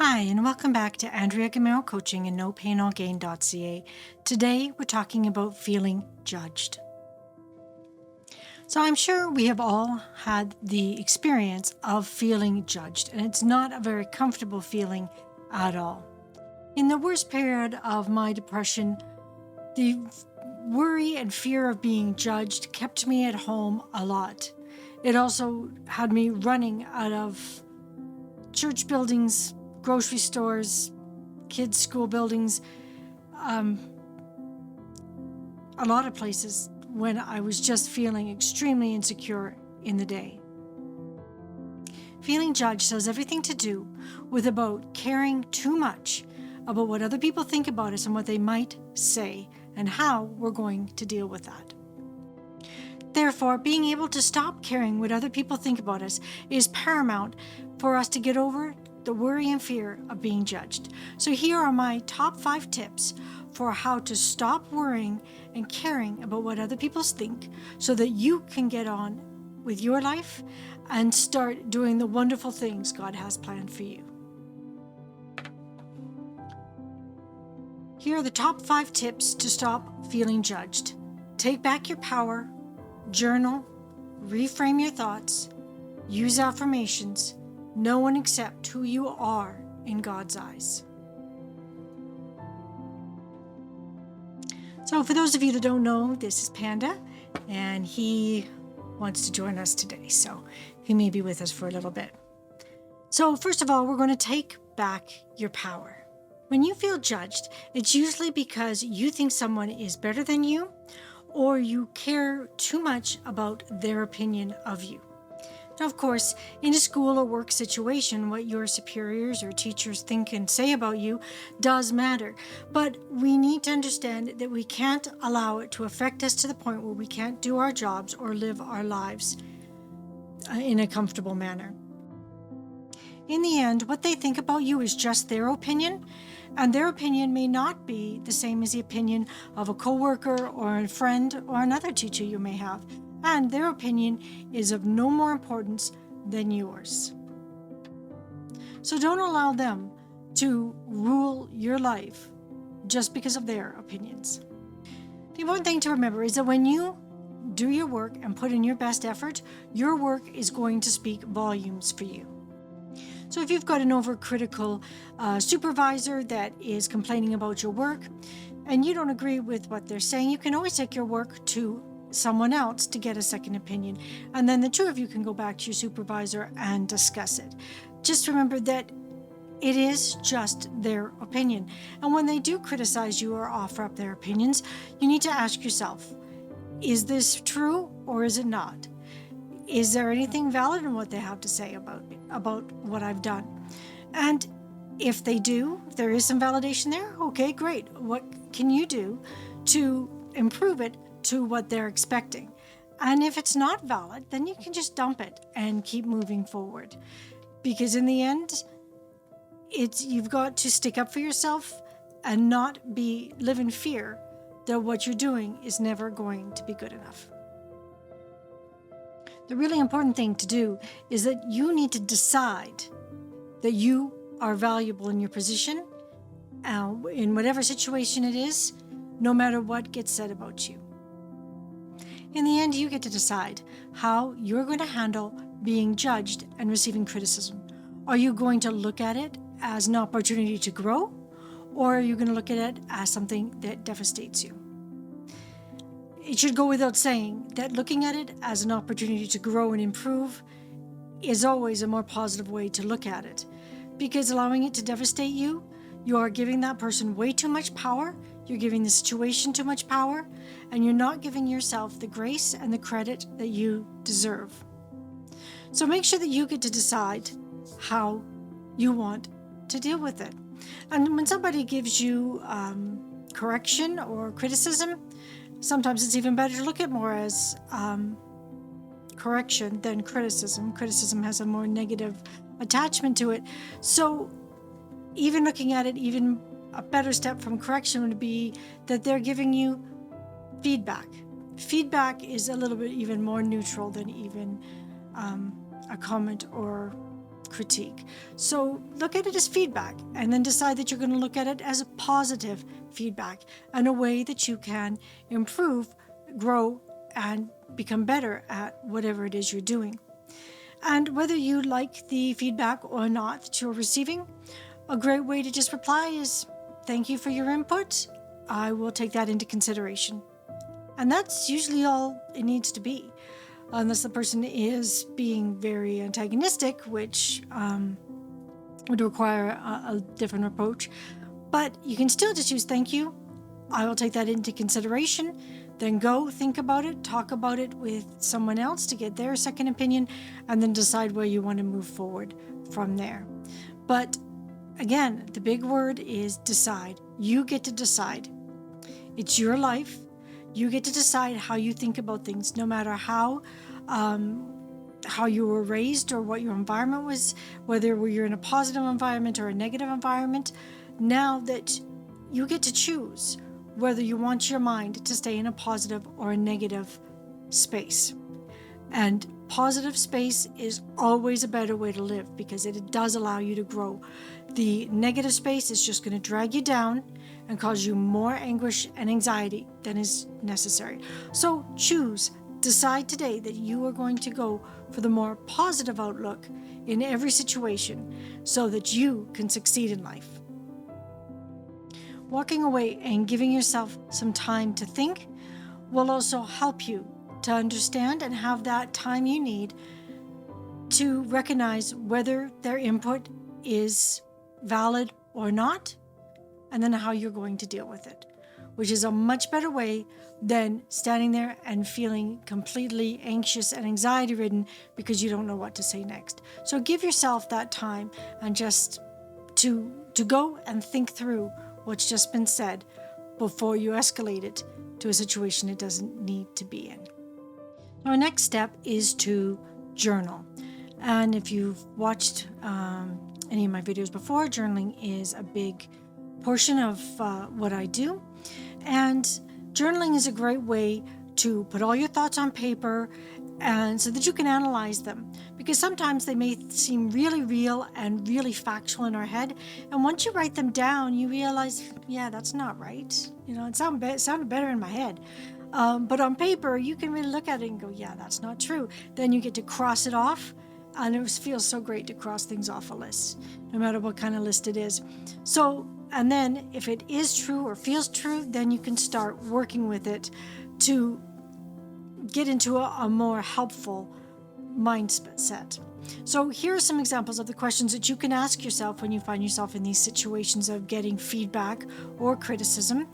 Hi, and welcome back to Andrea Gamero Coaching and NoPainAllGain.ca. Today, we're talking about feeling judged. So I'm sure we have all had the experience of feeling judged, and it's not a very comfortable feeling at all. In the worst period of my depression, the worry and fear of being judged kept me at home a lot. It also had me running out of church buildings, grocery stores, kids' school buildings, a lot of places when I was just feeling extremely insecure in the day. Feeling judged has everything to do with about caring too much about what other people think about us and what they might say and how we're going to deal with that. Therefore, being able to stop caring what other people think about us is paramount for us to get over the worry and fear of being judged. So here are my top 5 tips for how to stop worrying and caring about what other people think so that you can get on with your life and start doing the wonderful things God has planned for you. Here are the top 5 tips to stop feeling judged. Take back your power, journal, reframe your thoughts, use affirmations, know and accept who you are in God's eyes. So for those of you that don't know, this is Panda, and he wants to join us today, so he may be with us for a little bit. So first of all, we're going to take back your power. When you feel judged, it's usually because you think someone is better than you, or you care too much about their opinion of you. Now, of course, in a school or work situation, what your superiors or teachers think and say about you does matter. But we need to understand that we can't allow it to affect us to the point where we can't do our jobs or live our lives in a comfortable manner. In the end, what they think about you is just their opinion, and their opinion may not be the same as the opinion of a coworker or a friend or another teacher you may have. And their opinion is of no more importance than yours. So don't allow them to rule your life just because of their opinions. The important thing to remember is that when you do your work and put in your best effort, your work is going to speak volumes for you. So if you've got an overcritical supervisor that is complaining about your work and you don't agree with what they're saying, you can always take your work to someone else to get a second opinion, and then the two of you can go back to your supervisor and discuss it. Just remember that it is just their opinion, and when they do criticize you or offer up their opinions, you need to ask yourself, is this true or is it not? Is there anything valid in what they have to say about what I've done? And if they do, if there is some validation there, okay, great. What can you do to improve it to what they're expecting? And if it's not valid, then you can just dump it and keep moving forward. Because in the end, you've got to stick up for yourself and not live in fear that what you're doing is never going to be good enough. The really important thing to do is that you need to decide that you are valuable in your position, in whatever situation it is, no matter what gets said about you. In the end, you get to decide how you're going to handle being judged and receiving criticism. Are you going to look at it as an opportunity to grow, or are you going to look at it as something that devastates you? It should go without saying that looking at it as an opportunity to grow and improve is always a more positive way to look at it, because allowing it to devastate you, you are giving that person way too much power, you're giving the situation too much power, and you're not giving yourself the grace and the credit that you deserve. So make sure that you get to decide how you want to deal with it. And when somebody gives you correction or criticism, sometimes it's even better to look at more as correction than criticism. Criticism has a more negative attachment to it. So even looking at it, even a better step from correction would be that they're giving you feedback. Feedback is a little bit even more neutral than even a comment or critique. So look at it as feedback, and then decide that you're going to look at it as a positive feedback and a way that you can improve, grow, and become better at whatever it is you're doing. And whether you like the feedback or not that you're receiving, a great way to just reply is, thank you for your input. I will take that into consideration. And that's usually all it needs to be, unless the person is being very antagonistic, which would require a different approach. But you can still just use thank you. I will take that into consideration. Then go think about it, talk about it with someone else to get their second opinion, and then decide where you want to move forward from there. But again, the big word is decide. You get to decide. It's your life. You get to decide how you think about things, no matter how you were raised or what your environment was, whether you're in a positive environment or a negative environment. Now that you get to choose whether you want your mind to stay in a positive or a negative space. And positive space is always a better way to live because it does allow you to grow. The negative space is just going to drag you down and cause you more anguish and anxiety than is necessary. So decide today that you are going to go for the more positive outlook in every situation so that you can succeed in life. Walking away and giving yourself some time to think will also help you to understand and have that time you need to recognize whether their input is valid or not, and then how you're going to deal with it, which is a much better way than standing there and feeling completely anxious and anxiety-ridden because you don't know what to say next. So give yourself that time and just to go and think through what's just been said before you escalate it to a situation it doesn't need to be in. Our next step is to journal. And if you've watched any of my videos before, journaling is a big portion of what I do. And journaling is a great way to put all your thoughts on paper and so that you can analyze them, because sometimes they may seem really real and really factual in our head, and once you write them down you realize, yeah, that's not right. It sounded better in my head, but on paper you can really look at it and go, yeah, that's not true. Then you get to cross it off, and it feels so great to cross things off a list, no matter what kind of list it is. So, and then if it is true or feels true, then you can start working with it to get into a more helpful mindset. So here are some examples of the questions that you can ask yourself when you find yourself in these situations of getting feedback or criticism,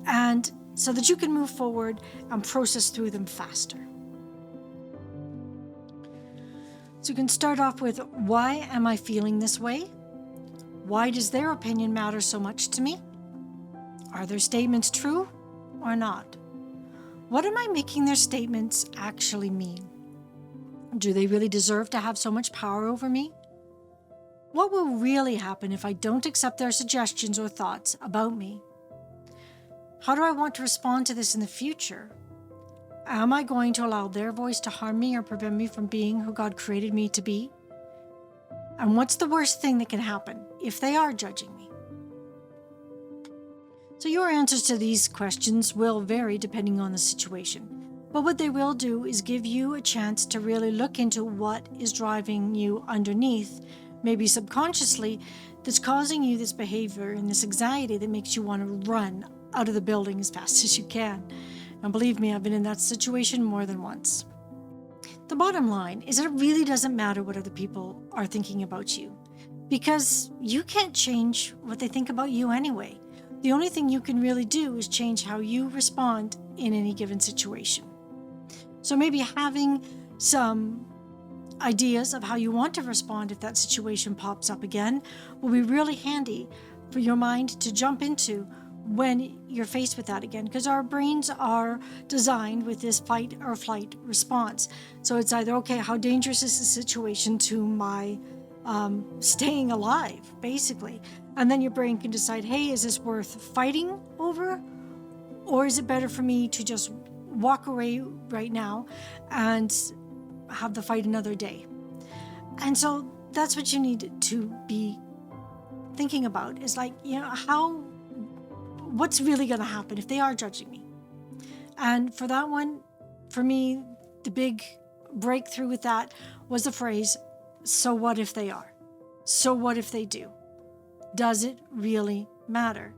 and so that you can move forward and process through them faster. So you can start off with, why am I feeling this way? Why does their opinion matter so much to me? Are their statements true or not? What am I making their statements actually mean? Do they really deserve to have so much power over me? What will really happen if I don't accept their suggestions or thoughts about me? How do I want to respond to this in the future? Am I going to allow their voice to harm me or prevent me from being who God created me to be? And what's the worst thing that can happen if they are judging me? So your answers to these questions will vary depending on the situation. But what they will do is give you a chance to really look into what is driving you underneath, maybe subconsciously, that's causing you this behavior and this anxiety that makes you want to run out of the building as fast as you can. And believe me, I've been in that situation more than once. The bottom line is that it really doesn't matter what other people are thinking about you, because you can't change what they think about you anyway. The only thing you can really do is change how you respond in any given situation. So maybe having some ideas of how you want to respond if that situation pops up again will be really handy for your mind to jump into when you're faced with that again, because our brains are designed with this fight or flight response. So it's either, okay, how dangerous is the situation to my staying alive, basically. And then your brain can decide, hey, is this worth fighting over? Or is it better for me to just walk away right now and have the fight another day? And so that's what you need to be thinking about, is like, what's really going to happen if they are judging me? And for that one, for me, the big breakthrough with that was the phrase, so what if they are? So what if they do? Does it really matter?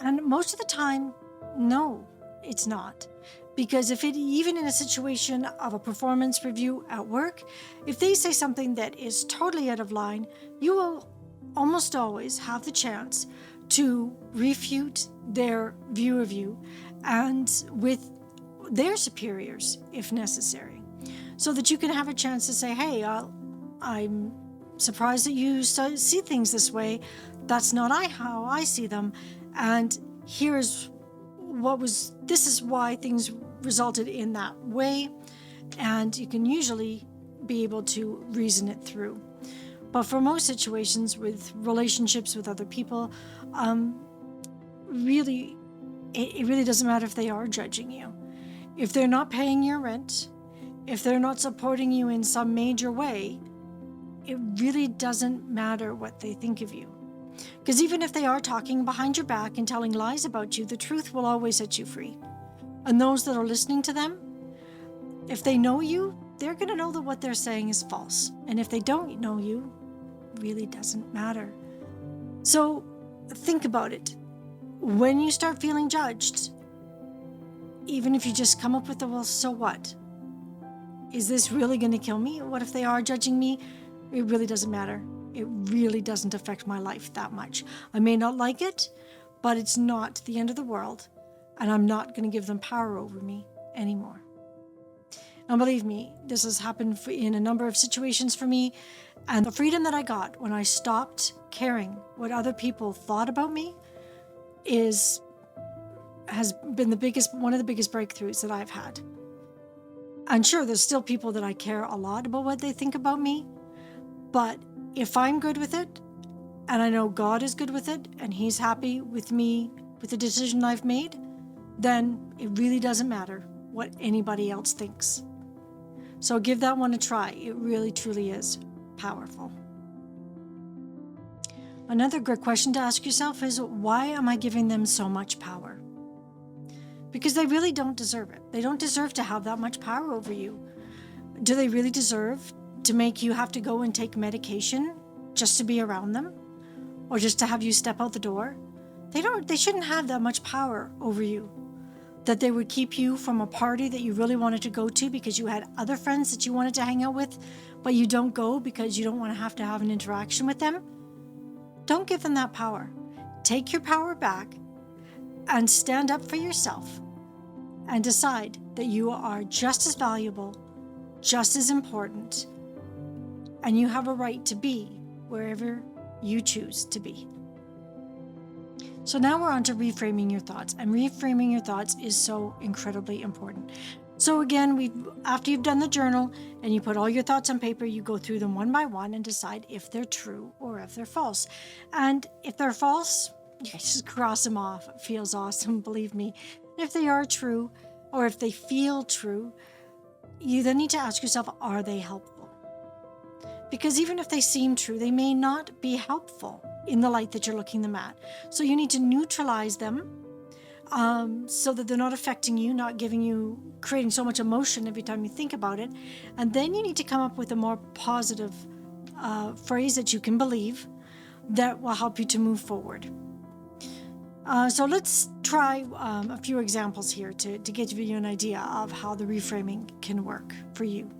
And most of the time, no, it's not. Because even in a situation of a performance review at work, if they say something that is totally out of line, you will almost always have the chance to refute their view of you and with their superiors if necessary, so that you can have a chance to say, hey, I'm surprised that you see things this way. That's not how I see them. And this is why things resulted in that way. And you can usually be able to reason it through. But for most situations with relationships with other people, really, it really doesn't matter if they are judging you. If they're not paying your rent, if they're not supporting you in some major way, it really doesn't matter what they think of you. Because even if they are talking behind your back and telling lies about you, the truth will always set you free. And those that are listening to them, if they know you, they're going to know that what they're saying is false. And if they don't know you, it really doesn't matter. So think about it. When you start feeling judged, even if you just come up with well, so what? Is this really going to kill me? What if they are judging me? It really doesn't matter. It really doesn't affect my life that much. I may not like it, but it's not the end of the world, and I'm not going to give them power over me anymore. Now, believe me, this has happened in a number of situations for me, and the freedom that I got when I stopped caring what other people thought about me has been one of the biggest breakthroughs that I've had. And sure, there's still people that I care a lot about what they think about me, but if I'm good with it, and I know God is good with it, and He's happy with me, with the decision I've made, then it really doesn't matter what anybody else thinks. So give that one a try. It really, truly is powerful. Another good question to ask yourself is, why am I giving them so much power? Because they really don't deserve it. They don't deserve to have that much power over you. Do they really deserve to make you have to go and take medication just to be around them? Or just to have you step out the door? They shouldn't have that much power over you. That they would keep you from a party that you really wanted to go to because you had other friends that you wanted to hang out with, but you don't go because you don't want to have an interaction with them. Don't give them that power. Take your power back and stand up for yourself and decide that you are just as valuable, just as important, and you have a right to be wherever you choose to be. So now we're on to reframing your thoughts, and reframing your thoughts is so incredibly important. So again, after you've done the journal and you put all your thoughts on paper, you go through them one by one and decide if they're true or if they're false. And if they're false, you just cross them off. It feels awesome, believe me. If they are true, or if they feel true, you then need to ask yourself, are they helpful? Because even if they seem true, they may not be helpful in the light that you're looking them at. So you need to neutralize them so that they're not affecting you, not creating so much emotion every time you think about it. And then you need to come up with a more positive phrase that you can believe that will help you to move forward. So let's try a few examples here to give you an idea of how the reframing can work for you.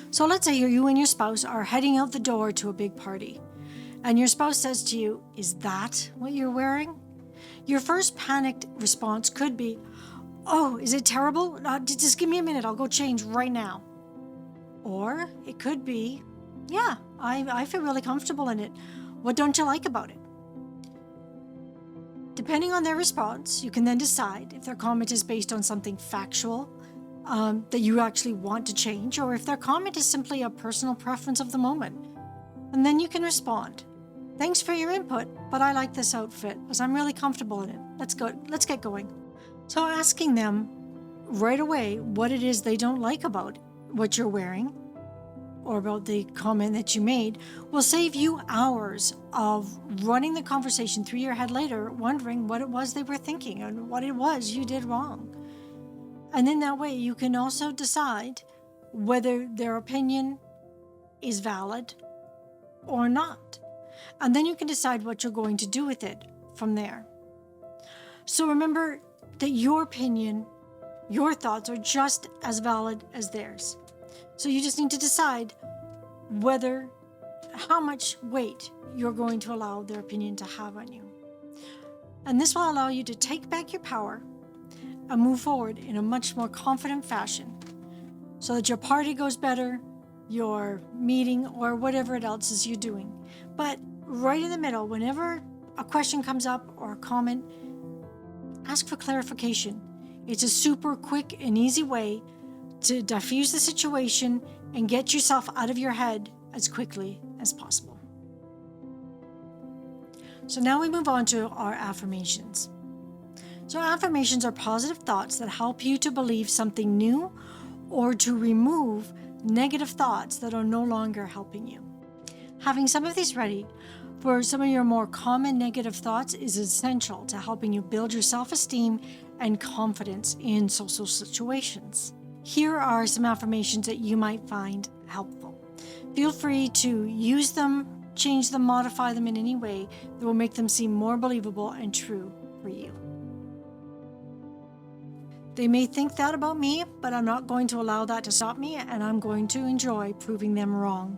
So let's say you and your spouse are heading out the door to a big party, and your spouse says to you, "Is that what you're wearing?" Your first panicked response could be, "Oh, is it terrible? Just give me a minute, I'll go change right now." Or it could be, "Yeah, I feel really comfortable in it. What don't you like about it?" Depending on their response, you can then decide if their comment is based on something factual that you actually want to change, or if their comment is simply a personal preference of the moment. And then you can respond, "Thanks for your input, but I like this outfit because I'm really comfortable in it. Let's get going." So asking them right away what it is they don't like about what you're wearing or about the comment that you made will save you hours of running the conversation through your head later, wondering what it was they were thinking and what it was you did wrong. And in that way, you can also decide whether their opinion is valid or not. And then you can decide what you're going to do with it from there. So remember that your opinion, your thoughts are just as valid as theirs. So you just need to decide how much weight you're going to allow their opinion to have on you. And this will allow you to take back your power and move forward in a much more confident fashion so that your party goes better, your meeting, or whatever else is you're doing. But right in the middle, whenever a question comes up or a comment, ask for clarification. It's a super quick and easy way to diffuse the situation and get yourself out of your head as quickly as possible. So now we move on to our affirmations. So affirmations are positive thoughts that help you to believe something new or to remove negative thoughts that are no longer helping you. Having some of these ready for some of your more common negative thoughts is essential to helping you build your self-esteem and confidence in social situations. Here are some affirmations that you might find helpful. Feel free to use them, change them, modify them in any way that will make them seem more believable and true for you. They may think that about me, but I'm not going to allow that to stop me, and I'm going to enjoy proving them wrong.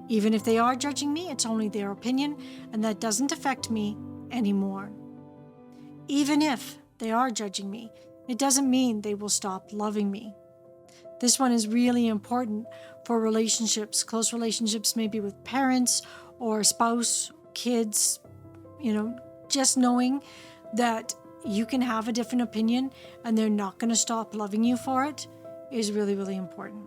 Even if they are judging me, it's only their opinion, and that doesn't affect me anymore. Even if they are judging me, it doesn't mean they will stop loving me. This one is really important for relationships, close relationships, maybe with parents or spouse, kids, just knowing that you can have a different opinion and they're not going to stop loving you for it is really, really important.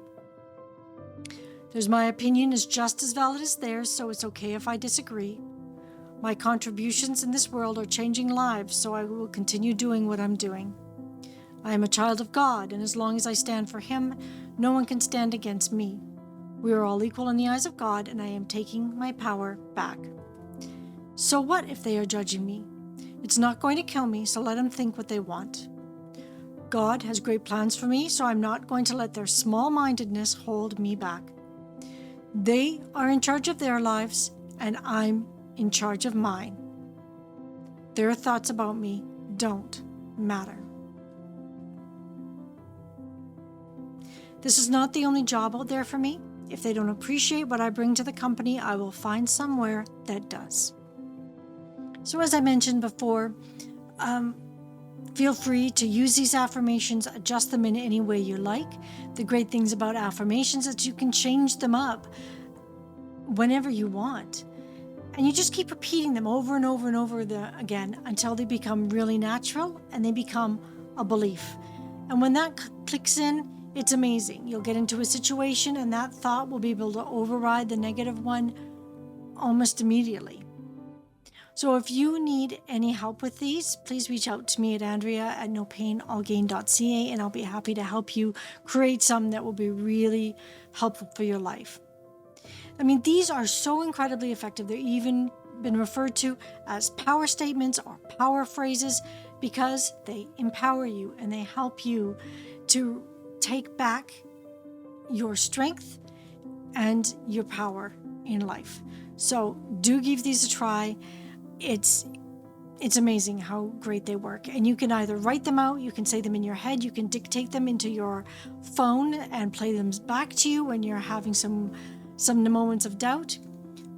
There's my opinion is just as valid as theirs, so it's okay if I disagree. My contributions in this world are changing lives, so I will continue doing what I'm doing. I am a child of God, and as long as I stand for Him, no one can stand against me. We are all equal in the eyes of God, and I am taking my power back. So what if they are judging me? It's not going to kill me, so let them think what they want. God has great plans for me, so I'm not going to let their small-mindedness hold me back. They are in charge of their lives, and I'm in charge of mine. Their thoughts about me don't matter. This is not the only job out there for me. If they don't appreciate what I bring to the company, I will find somewhere that does. So as I mentioned before, feel free to use these affirmations, adjust them in any way you like. The great things about affirmations is that you can change them up whenever you want. And you just keep repeating them over and over and over again until they become really natural and they become a belief. And when that clicks in, it's amazing. You'll get into a situation and that thought will be able to override the negative one almost immediately. So if you need any help with these, please reach out to me at andrea@nopainallgain.ca, and I'll be happy to help you create some that will be really helpful for your life. I mean, these are so incredibly effective. They're even been referred to as power statements or power phrases because they empower you and they help you to take back your strength and your power in life. So do give these a try. It's amazing how great they work. And you can either write them out, you can say them in your head, you can dictate them into your phone and play them back to you when you're having some moments of doubt.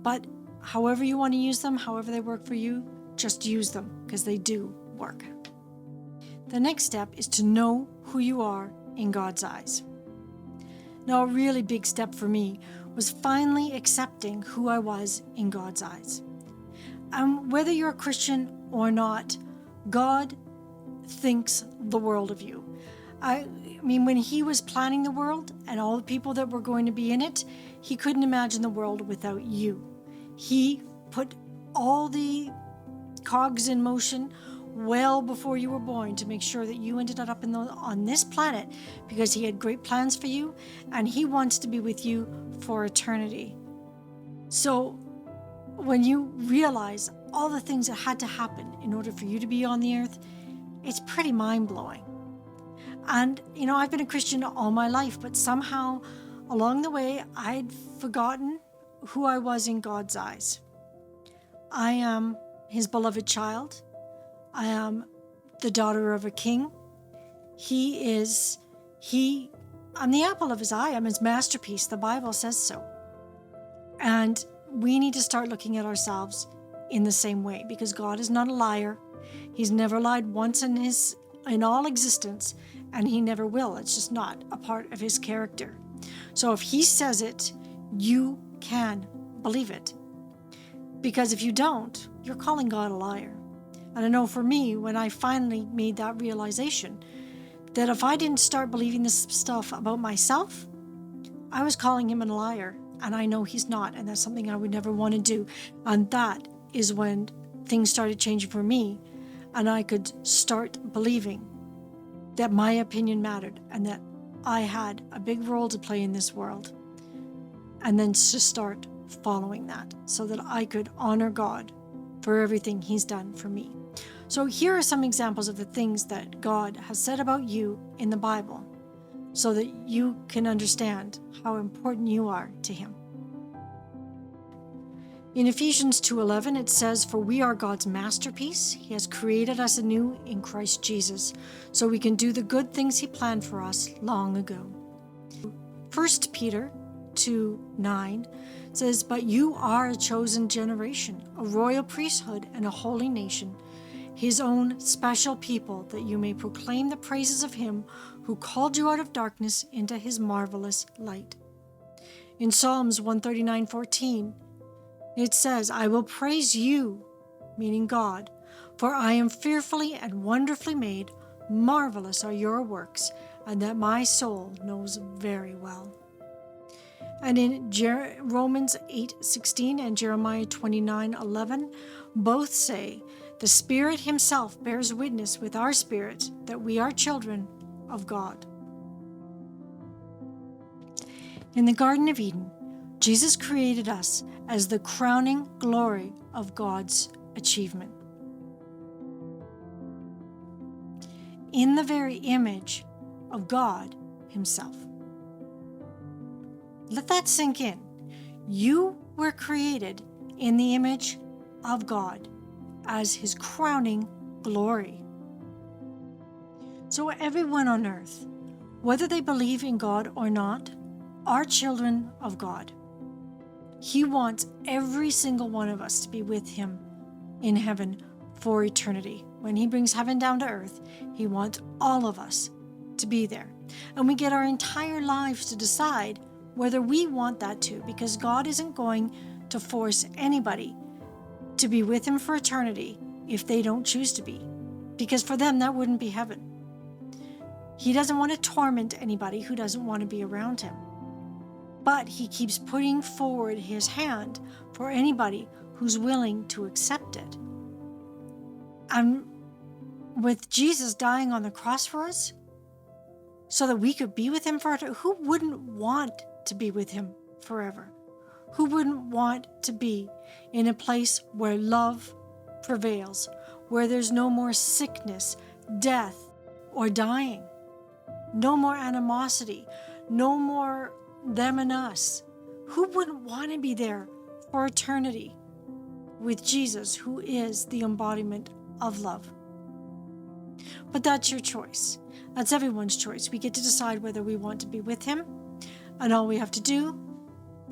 But however you want to use them, however they work for you, just use them because they do work. The next step is to know who you are in God's eyes. Now, a really big step for me was finally accepting who I was in God's eyes. Whether you're a Christian or not, God thinks the world of you. I mean, when He was planning the world and all the people that were going to be in it, He couldn't imagine the world without you. He put all the cogs in motion well before you were born to make sure that you ended up on this planet because he had great plans for you and he wants to be with you for eternity. So when you realize all the things that had to happen in order for you to be on the earth, it's pretty mind-blowing. And, I've been a Christian all my life, but somehow along the way, I'd forgotten who I was in God's eyes. I am his beloved child. I am the daughter of a king. I'm the apple of his eye. I'm his masterpiece. The Bible says so. And we need to start looking at ourselves in the same way, because God is not a liar. He's never lied once in all existence, and he never will. It's just not a part of his character. So if he says it, you can believe it. Because if you don't, you're calling God a liar. And I know for me, when I finally made that realization, that if I didn't start believing this stuff about myself, I was calling him a liar. And I know he's not, and that's something I would never want to do. And that is when things started changing for me, and I could start believing that my opinion mattered and that I had a big role to play in this world. And then to start following that so that I could honor God for everything he's done for me. So here are some examples of the things that God has said about you in the Bible, so that you can understand how important you are to him. In Ephesians 2:11, it says, "For we are God's masterpiece. He has created us anew in Christ Jesus, so we can do the good things he planned for us long ago." 1 Peter 2:9 says, "But you are a chosen generation, a royal priesthood, and a holy nation, his own special people, that you may proclaim the praises of him who called you out of darkness into his marvelous light." In Psalms 139:14, it says, "I will praise you," meaning God, "for I am fearfully and wonderfully made. Marvelous are your works, and that my soul knows very well." And in Romans 8:16 and Jeremiah 29:11, both say, "The Spirit himself bears witness with our spirit that we are children of God." In the Garden of Eden, Jesus created us as the crowning glory of God's achievement. In the very image of God himself. Let that sink in. You were created in the image of God as his crowning glory. So everyone on earth, whether they believe in God or not, are children of God. He wants every single one of us to be with him in heaven for eternity. When he brings heaven down to earth, he wants all of us to be there. And we get our entire lives to decide whether we want that too, because God isn't going to force anybody to be with him for eternity if they don't choose to be, because for them that wouldn't be heaven. He doesn't want to torment anybody who doesn't want to be around him. But he keeps putting forward his hand for anybody who's willing to accept it. And with Jesus dying on the cross for us, so that we could be with him forever, who wouldn't want to be with him forever? Who wouldn't want to be in a place where love prevails, where there's no more sickness, death, or dying, no more animosity, no more them and us? Who wouldn't want to be there for eternity with Jesus, who is the embodiment of love? But that's your choice. That's everyone's choice. We get to decide whether we want to be with him, and all we have to do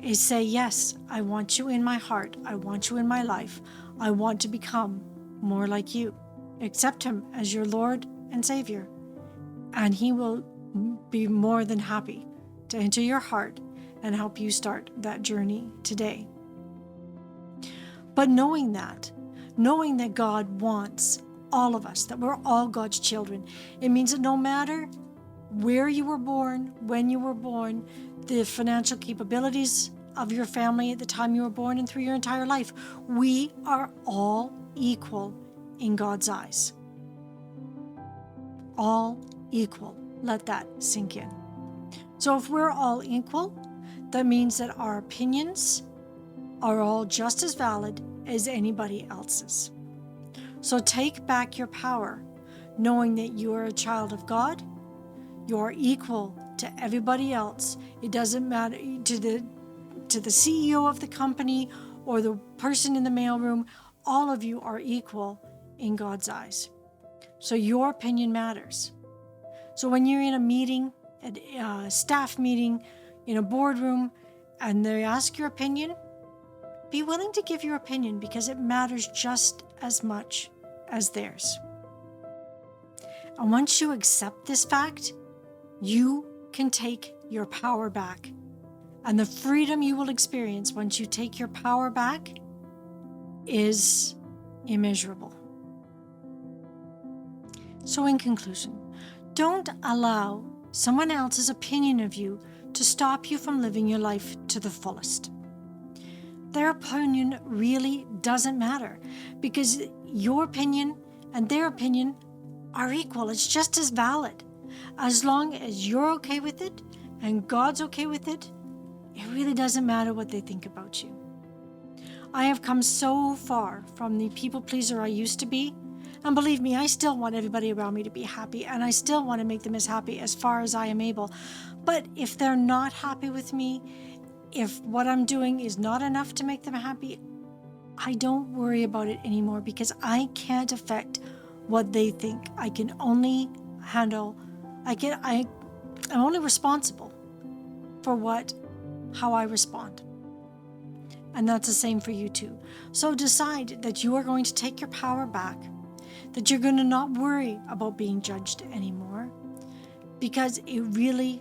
is say, "Yes, I want you in my heart. I want you in my life. I want to become more like you." Accept him as your Lord and Savior, and he will be more than happy to enter your heart and help you start that journey today. But knowing that God wants all of us, that we're all God's children, it means that no matter where you were born, when you were born, the financial capabilities of your family at the time you were born and through your entire life, we are all equal in God's eyes. all equal. Let that sink in. So if we're all equal, that means that our opinions are all just as valid as anybody else's. So take back your power, knowing that you are a child of God. You are equal to everybody else. It doesn't matter to the CEO of the company or the person in the mailroom. All of you are equal in God's eyes. So your opinion matters. So when you're in a meeting, a staff meeting, in a boardroom, and they ask your opinion, be willing to give your opinion because it matters just as much as theirs. And once you accept this fact, you can take your power back. And the freedom you will experience once you take your power back is immeasurable. So in conclusion, don't allow someone else's opinion of you to stop you from living your life to the fullest. Their opinion really doesn't matter because your opinion and their opinion are equal. It's just as valid. As long as you're okay with it and God's okay with it, it really doesn't matter what they think about you. I have come so far from the people pleaser I used to be. And believe me, I still want everybody around me to be happy, and I still want to make them as happy as far as I am able. But if they're not happy with me, if what I'm doing is not enough to make them happy, I don't worry about it anymore because I can't affect what they think. I can only handle, I'm only responsible for how I respond. And that's the same for you too. So decide that you are going to take your power back, that you're going to not worry about being judged anymore, because it really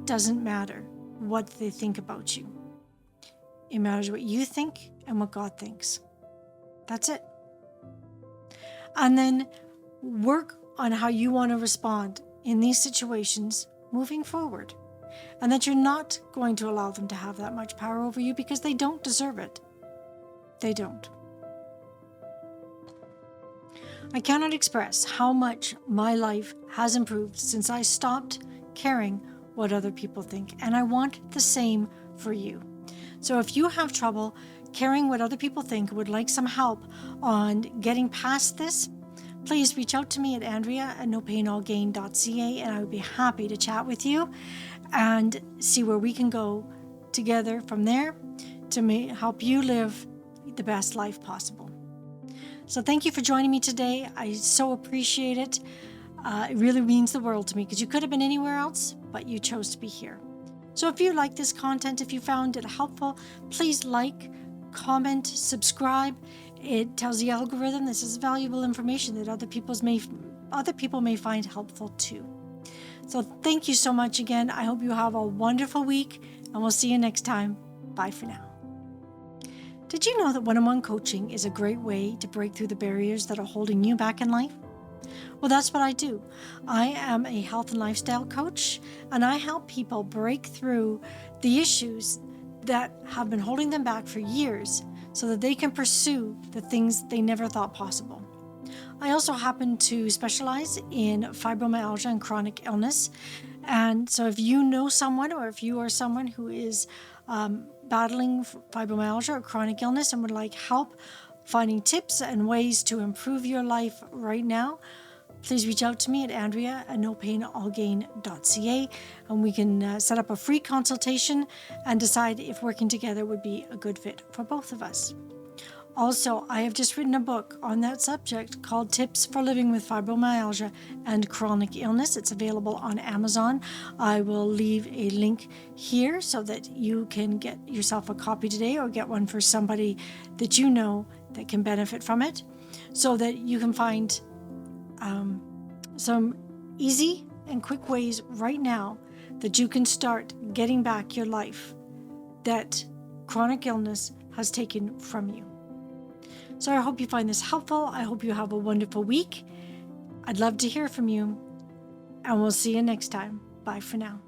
doesn't matter what they think about you. It matters what you think and what God thinks. That's it. And then work on how you want to respond in these situations moving forward. And that you're not going to allow them to have that much power over you because they don't deserve it. They don't. I cannot express how much my life has improved since I stopped caring what other people think, and I want the same for you. So if you have trouble caring what other people think, would like some help on getting past this, please reach out to me at andrea@nopainallgain.ca, and I would be happy to chat with you and see where we can go together from there to help you live the best life possible. So thank you for joining me today. I so appreciate it. It really means the world to me because you could have been anywhere else, but you chose to be here. So if you like this content, if you found it helpful, please like, comment, subscribe. It tells the algorithm this is valuable information that other people may find helpful too. So thank you so much again. I hope you have a wonderful week, and we'll see you next time. Bye for now. Did you know that one-on-one coaching is a great way to break through the barriers that are holding you back in life? Well, that's what I do. I am a health and lifestyle coach, and I help people break through the issues that have been holding them back for years so that they can pursue the things they never thought possible. I also happen to specialize in fibromyalgia and chronic illness. And so if you know someone, or if you are someone who is battling fibromyalgia or chronic illness and would like help finding tips and ways to improve your life right now, please reach out to me at andrea@nopainallgain.ca, and we can set up a free consultation and decide if working together would be a good fit for both of us. Also, I have just written a book on that subject called Tips for Living with Fibromyalgia and Chronic Illness. It's available on Amazon. I will leave a link here so that you can get yourself a copy today or get one for somebody that you know that can benefit from it, so that you can find some easy and quick ways right now that you can start getting back your life that chronic illness has taken from you. So I hope you find this helpful. I hope you have a wonderful week. I'd love to hear from you, and we'll see you next time. Bye for now.